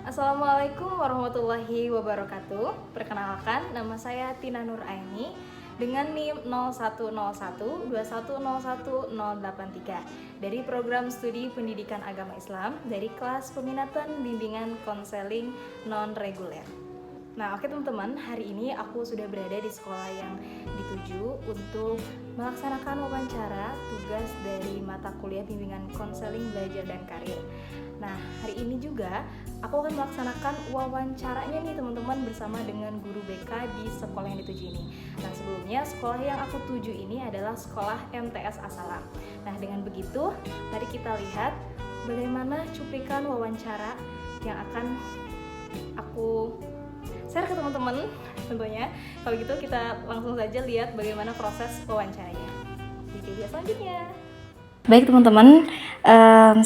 Assalamualaikum warahmatullahi wabarakatuh. Perkenalkan, nama saya Tina Nur Aini dengan NIM 0101210183 dari program studi pendidikan agama Islam dari kelas peminatan bimbingan konseling non-reguler. Nah, oke teman-teman, hari ini aku sudah berada di sekolah yang dituju untuk melaksanakan wawancara tugas dari mata kuliah bimbingan konseling belajar dan karir. Nah, hari ini juga aku akan melaksanakan wawancaranya nih teman-teman bersama dengan guru BK di sekolah yang dituju ini. Nah, sebelumnya sekolah yang aku tuju ini adalah sekolah MTS As-Salam. Nah, dengan begitu, mari kita lihat bagaimana cuplikan wawancara yang akan aku share ke teman-teman tentunya. Kalau gitu kita langsung saja lihat bagaimana proses wawancaranya di video selanjutnya. Baik teman-teman,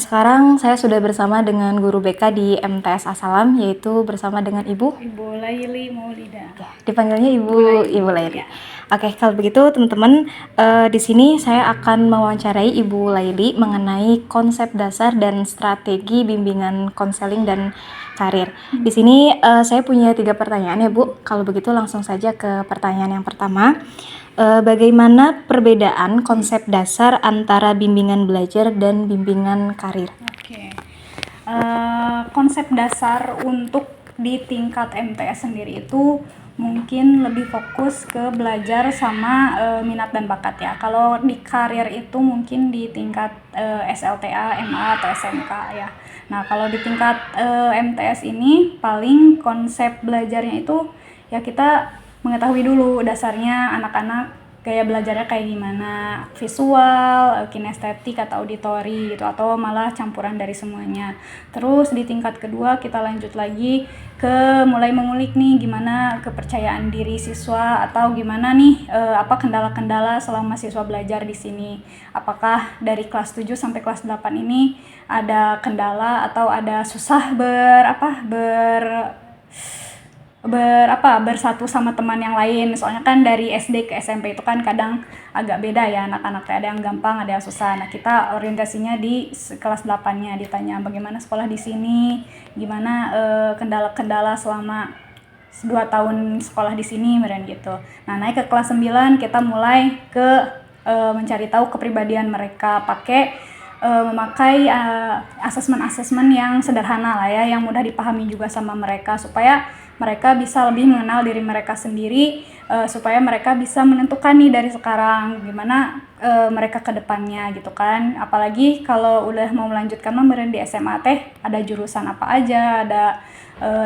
sekarang saya sudah bersama dengan guru BK di MTS As-Salam, yaitu bersama dengan Ibu Laili Maulida. Dipanggilnya Ibu Laili. Ya. Oke, kalau begitu teman-teman, di sini saya akan mewawancarai Ibu Laili mengenai konsep dasar dan strategi bimbingan konseling dan karir. Di sini saya punya 3 pertanyaan ya Bu. Kalau begitu langsung saja ke pertanyaan yang pertama. Bagaimana perbedaan konsep dasar antara bimbingan belajar dan bimbingan karir? Oke. Konsep dasar untuk di tingkat MTS sendiri itu mungkin lebih fokus ke belajar sama minat dan bakat ya. Kalau di karir itu mungkin di tingkat SLTA, MA atau SMK ya. Nah, kalau di tingkat MTS ini paling konsep belajarnya itu ya kita mengetahui dulu dasarnya anak-anak gaya belajarnya kayak gimana, visual, kinestetik atau auditori gitu, atau malah campuran dari semuanya. Terus di tingkat kedua kita lanjut lagi ke mulai mengulik nih gimana kepercayaan diri siswa atau gimana nih apa kendala-kendala selama siswa belajar di sini. Apakah dari kelas 7 sampai kelas 8 ini ada kendala atau ada susah bersatu sama teman yang lain. Soalnya kan dari SD ke SMP itu kan kadang agak beda ya anak-anak, ada yang gampang, ada yang susah. Nah, kita orientasinya di kelas 8-nya, ditanya bagaimana sekolah di sini, gimana kendala-kendala selama 2 tahun sekolah di sini, meren gitu. Nah, naik ke kelas 9 kita mulai ke mencari tahu kepribadian mereka pakai memakai asesmen-asesmen yang sederhana lah ya, yang mudah dipahami juga sama mereka supaya mereka bisa lebih mengenal diri mereka sendiri, supaya mereka bisa menentukan nih dari sekarang gimana mereka ke depannya gitu kan. Apalagi kalau udah mau melanjutkan memberen di SMA teh ada jurusan apa aja, ada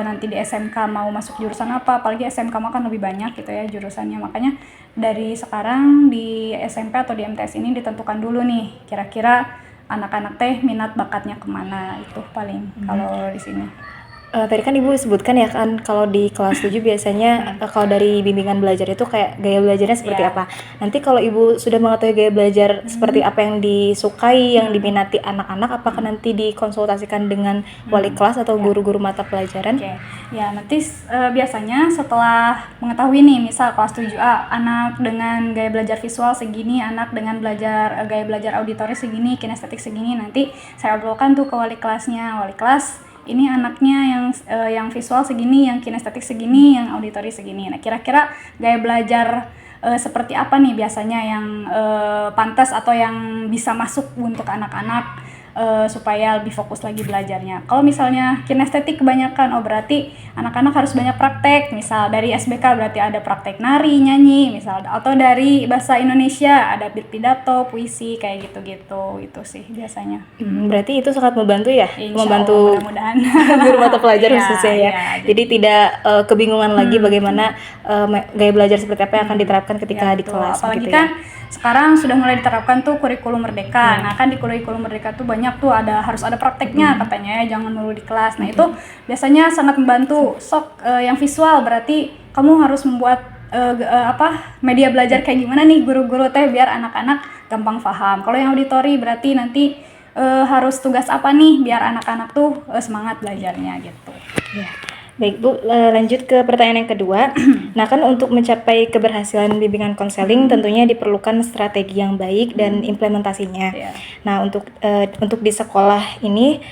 nanti di SMK mau masuk jurusan apa, apalagi SMK mah kan lebih banyak gitu ya jurusannya. Makanya dari sekarang di SMP atau di MTS ini ditentukan dulu nih kira-kira anak-anak teh minat bakatnya kemana, itu paling kalau di sini. Tadi kan Ibu sebutkan ya kan kalau di kelas 7 biasanya kalau dari bimbingan belajar itu kayak gaya belajarnya seperti apa. Nanti kalau Ibu sudah mengetahui gaya belajar seperti apa yang disukai, yang diminati anak-anak, apakah nanti dikonsultasikan dengan wali kelas atau guru-guru mata pelajaran? Oke. Ya, nanti biasanya setelah mengetahui nih misal kelas 7A anak dengan gaya belajar visual segini, anak dengan gaya belajar auditori segini, kinestetik segini, nanti saya obrolkan tuh ke wali kelasnya. Wali kelas ini anaknya yang visual segini, yang kinestetik segini, yang auditori segini. Nah, kira-kira gaya belajar seperti apa nih biasanya yang pantas atau yang bisa masuk untuk anak-anak supaya lebih fokus lagi belajarnya. Kalau misalnya kinestetik kebanyakan, berarti anak-anak harus banyak praktek. Misal dari SBK berarti ada praktek nari, nyanyi, misal, atau dari bahasa Indonesia ada pidato, puisi, kayak gitu-gitu. Itu sih biasanya. Berarti itu sangat membantu ya, membantu mudah-mudahan guru mata pelajaran khususnya ya. Jadi tidak kebingungan lagi bagaimana gaya belajar seperti apa yang akan diterapkan ketika di kelas. Apalagi gitu kan sekarang sudah mulai diterapkan tuh kurikulum merdeka. Nah, kan di kurikulum merdeka tuh banyak tuh harus ada prakteknya katanya ya, jangan melulu di kelas. Nah, itu biasanya sangat membantu. Yang visual berarti kamu harus membuat media belajar kayak gimana nih guru-guru teh biar anak-anak gampang paham. Kalau yang auditori berarti nanti harus tugas apa nih biar anak-anak tuh semangat belajarnya gitu. Ya. Baik Bu, lanjut ke pertanyaan yang kedua. Nah kan untuk mencapai keberhasilan bimbingan konseling tentunya diperlukan strategi yang baik dan implementasinya. Iya. Nah untuk di sekolah ini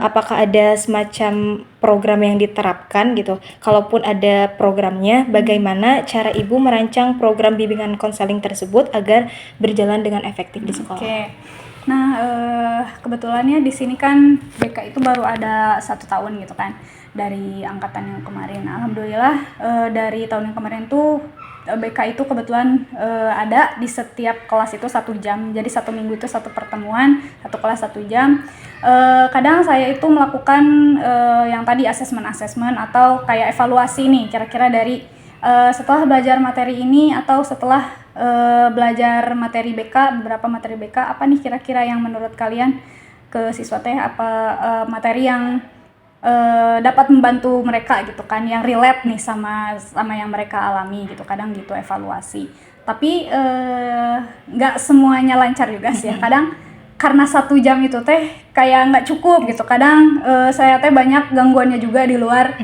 apakah ada semacam program yang diterapkan gitu? Kalaupun ada programnya, bagaimana cara Ibu merancang program bimbingan konseling tersebut agar berjalan dengan efektif di sekolah? Oke. Nah, kebetulannya di sini kan BK itu baru ada 1 tahun gitu kan dari angkatan yang kemarin. Alhamdulillah dari tahun yang kemarin tuh BK itu kebetulan ada di setiap kelas itu 1 jam. Jadi 1 minggu itu 1 pertemuan, 1 kelas 1 jam. Kadang saya itu melakukan yang tadi asesmen atau kayak evaluasi nih kira-kira dari setelah belajar materi ini atau setelah belajar materi BK, beberapa materi BK, apa nih kira-kira yang menurut kalian ke siswa teh apa materi yang dapat membantu mereka gitu kan, yang relate nih sama yang mereka alami gitu, kadang gitu evaluasi. Tapi nggak semuanya lancar juga sih ya, kadang karena 1 jam itu teh kayak nggak cukup gitu, kadang saya teh banyak gangguannya juga di luar.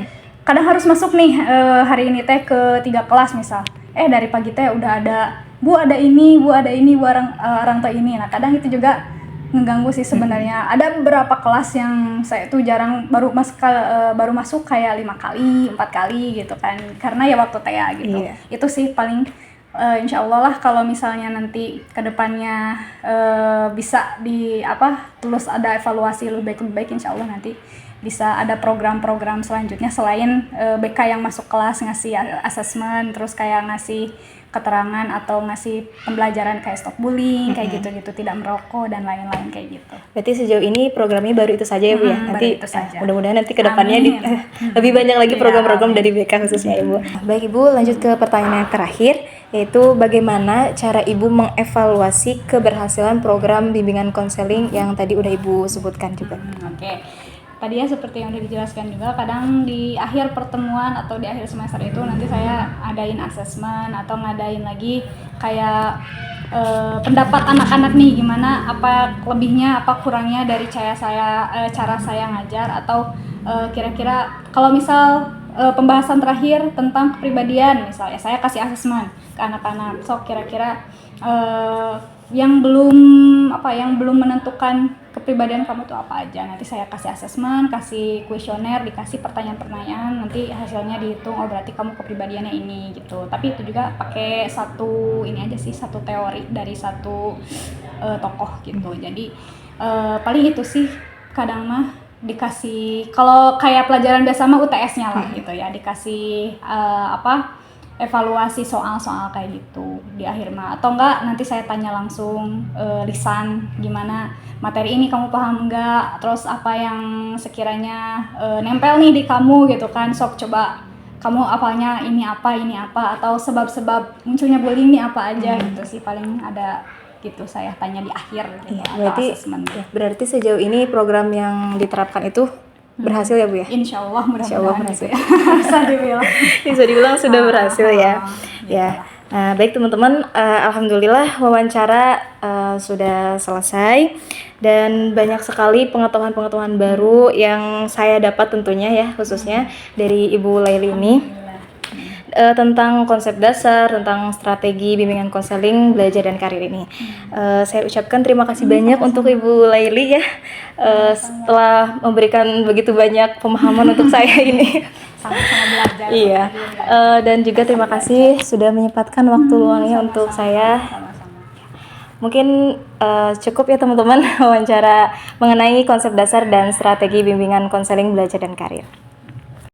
Kadang harus masuk nih hari ini teh ke 3 kelas misal. Dari pagi teh udah ada Bu ada ini, Bu orang tua ini. Nah, kadang itu juga ngeganggu sih sebenarnya. Ada beberapa kelas yang saya tuh jarang baru masuk kayak 5 kali, 4 kali gitu kan. Karena ya waktu TA gitu. Iya. Itu sih paling insya Allah lah kalau misalnya nanti kedepannya bisa terus ada evaluasi lebih baik insya Allah nanti bisa ada program-program selanjutnya selain BK yang masuk kelas ngasih asesmen, terus kayak ngasih keterangan atau ngasih pembelajaran kayak stop bullying, kayak gitu-gitu, tidak merokok dan lain-lain kayak gitu. Berarti sejauh ini programnya baru itu saja ya Bu ya? Nanti itu saja. Mudah-mudahan nanti ke depannya lebih banyak lagi program-program dari BK khususnya Ibu. Baik Ibu, lanjut ke pertanyaan yang terakhir, yaitu bagaimana cara Ibu mengevaluasi keberhasilan program bimbingan konseling yang tadi udah Ibu sebutkan juga. Oke. Tadi ya seperti yang udah dijelaskan juga, kadang di akhir pertemuan atau di akhir semester itu nanti saya adain asesmen atau ngadain lagi kayak pendapat anak-anak nih, gimana apa lebihnya, apa kurangnya dari cara saya ngajar, atau kira-kira kalau misal pembahasan terakhir tentang kepribadian misalnya saya kasih asesmen ke anak-anak, so kira-kira yang belum menentukan kepribadian kamu tuh apa aja, nanti saya kasih asesmen, kasih kuesioner, dikasih pertanyaan-pertanyaan, nanti hasilnya dihitung, oh berarti kamu kepribadiannya ini gitu. Tapi itu juga pakai satu teori dari satu tokoh gitu. Jadi paling itu sih kadang mah dikasih, kalau kayak pelajaran biasa mah UTS-nya lah gitu ya, dikasih evaluasi soal-soal kayak gitu di akhir mah, atau enggak nanti saya tanya langsung lisan, gimana materi ini kamu paham enggak, terus apa yang sekiranya nempel nih di kamu gitu kan, sok coba kamu apanya ini apa, atau sebab-sebab munculnya bullying ini apa aja gitu sih, paling ada gitu saya tanya di akhir gitu, berarti assessment. Berarti sejauh ini program yang diterapkan itu berhasil ya Bu ya? Insya Allah mudah-mudahan berhasil. gitu ya. Bisa dibilang sudah berhasil ya. Ya. Nah, baik teman-teman, alhamdulillah wawancara sudah selesai dan banyak sekali pengetahuan-pengetahuan baru yang saya dapat tentunya ya, khususnya dari Ibu Laili ini. Tentang konsep dasar, tentang strategi bimbingan konseling belajar dan karir ini. Saya ucapkan terima kasih banyak untuk Ibu Laili ya, setelah memberikan begitu banyak pemahaman untuk saya ini. Sama-sama belajar. Iya, dan juga terima kasih sudah menyempatkan waktu luangnya untuk saya. Mungkin cukup ya teman-teman wawancara mengenai konsep dasar dan strategi bimbingan konseling belajar dan karir.